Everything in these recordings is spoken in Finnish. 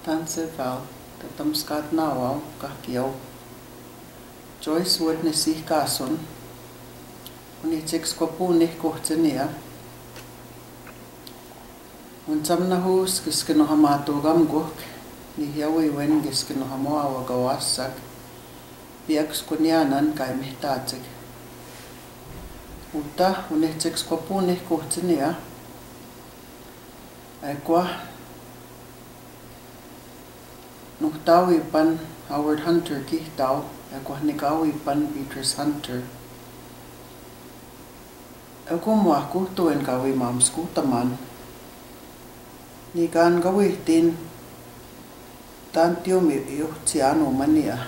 tanseval, tatamskat nauau, kahkiau. Joyce Wood ne sihkaasun. Unitseks kopuun kohtsenia. Un samnahus kesken ohamaatu gamguk, ni hiawi wen kesken ohamoa gawassak. Piaks kunyanan kai mihtaatsik. Mutta unitseks kopuun kohtsenia. Aikwa nuhtawipan Howard Hunter kihtau, aikwa nikawipan Beatrice Hunter. Aku wâkohtowin kawi mamskuutaman. Nikaan kawihtiin tantiomi juhtsianu mania.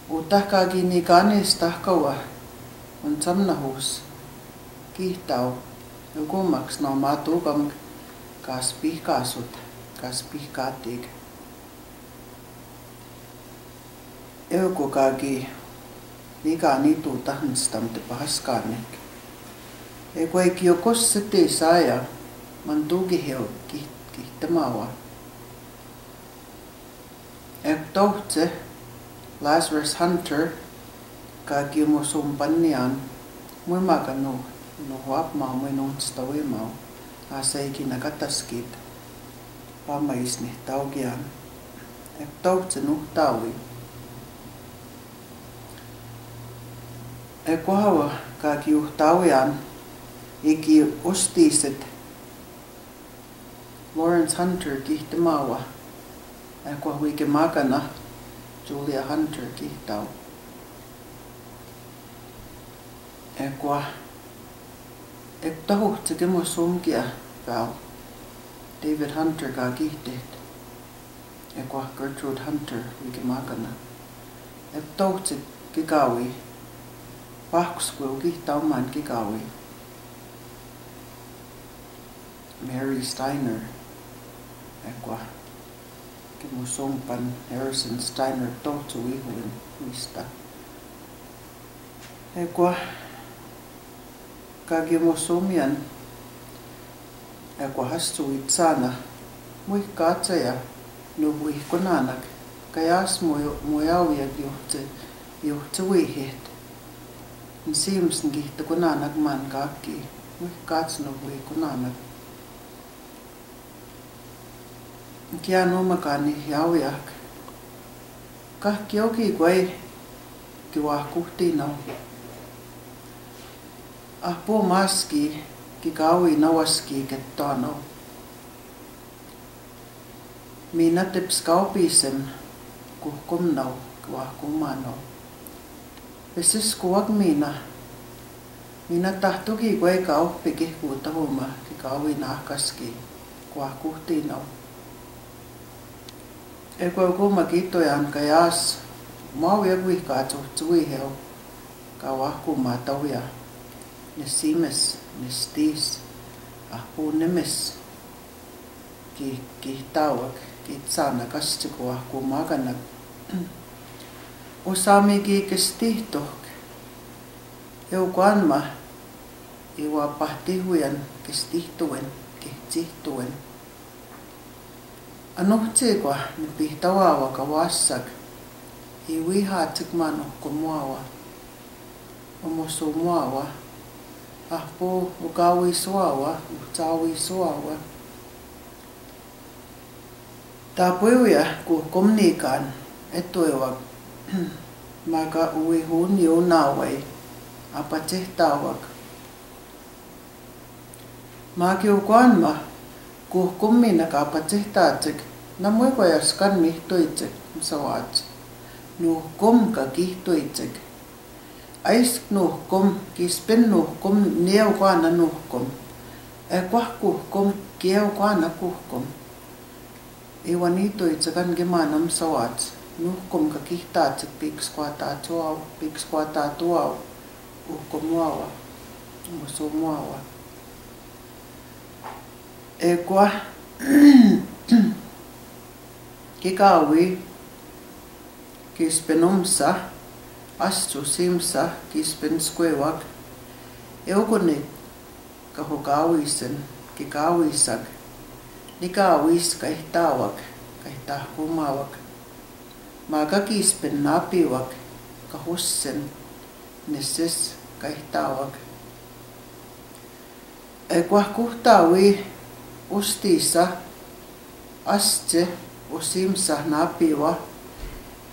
Utahkaakin nikaanis tahkawa on samnahus kihtau. Jokumaks no maatukam kaspihkaasut, kaspihkaatik. Eukokaakin nikaani tuutahanstamte pahaskaanek. Eikki jo kosseti saaja mantuuki heo kihtämaawa. Tohtse Lazarus Hunter kaaki musumpanniaan muimaka no huapmaa muinunsta uimau aseikin nakataskit pamaisni taugiaan. Tohtse nuhtaawi. Kohawa kaaki uhtaawiaan iki ostiiset Lawrence Hunter kihtämaawa. Aikwa huike makana Julia Hunter kihtau. Aikwa tahuhtse kemusumkia väl David Hunter kaa kihteet. Aikwa Gertrude Hunter huike makana. Tahuhtse kikawi. Pahkuskuil kihtaumaan kikawi. Mary Steiner. Aikwa kemusumpan Harrison Steiner tohtsu ihuin mistä. Aikwa kakemusumian. Aikwa hassuit sana. Muikkaatseja nuhuihkonaanak. Kajas mujaujak juhtse uihet. Siimsen kihtokonaanak man kaakki. Muikkaats nuhuihkonaanak. Kian omakaani jaujak. Kahki oki kuai kiwahkuhtiinau. Ahpuu maski kikaui nawaski kettoanau. Minä teps kaupisen kuhkumnau kiwahkumanau. Pesis kuak minä tahtuki kuai kauppi kihkuutahuma kikaui nahkaski kuahkuhtiinau. Eko kuma kitojan kajas mau ja kuihkaat suhtsuiheu kauahkumaa tauja. Ne simes, ne stiis, ahpuu nemes kihtauak, kitsana kastikuahkumaa kanak. Usaami kestihtohk. Eukuanma iwa pahtihujan kestihtuen, kehtsihtuен. Anuhtsikwa ne pihtawawa kawassak. Iwihatsik manuhko muawa. Omusu muawa. Ahpuu ukawi suawa, uhtsawi suawa. Tapuja kuhkomniikaan etuiwak. Maka uihun juunawai. Apatsehtawak. Maakiukuanma kuhkummina kaapatsehtaatsik. Namuikoyaskan mihtoitsek sawaats. Nuhkom ka kihtoitsek. Aisk nuhkom, kispen nuhkom, neukaana nuhkom. Kuah kuhkom, kieukaana kuhkom. Iwa niitoitsekan gemaanam sawaats. Nuhkom ka kihtaatsek pikskwataa tuau. Uhkom muawa. Musu muawa. Kuah kikawi kispen omsa. Astu simsa kispen skuewak. Eukonit kahukawisen kikawisak. Nikawis kaihtawak kai tahkumawak. Makakispen napiwak kahussen nesses kai tawak. Wâkohtowin ustiisa astse usimsa napiwa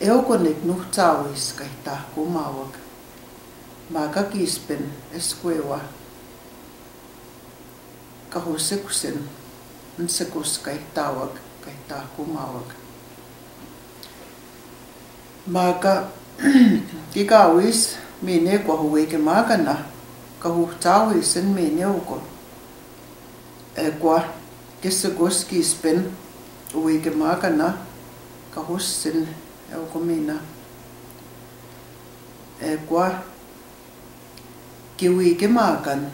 eukonik nuhtawis kai tahkumawak. Makakispen eskuewa kahusekusen nsekus kai tawak kai tahkumawak. Maka kikawis mine kwahuweke makana kahuhtawis sen mine uko. Kwa kesekus kispen uweke makana kahussen euko mina. Kwa kiwike makan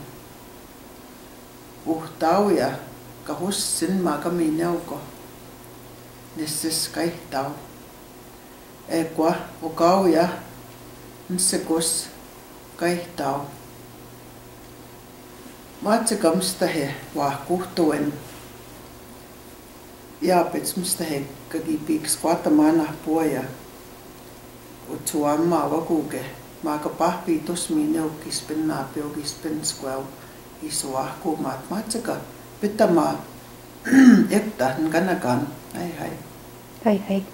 uhtawia kahussen maka mine uko. Nesses kai taw. Kwa ukawia nsekos kai taw. Matsekamstahe wâkohtowin. Jaapetsmstahe kagipiks kwatamana puoja. Utsuamma wakuke. Maka pahpiitos mineukispen naapiokispen skuau iso wâhkumaat. Matseka pitama ekta nkanakan. Hai hai. Hai hai.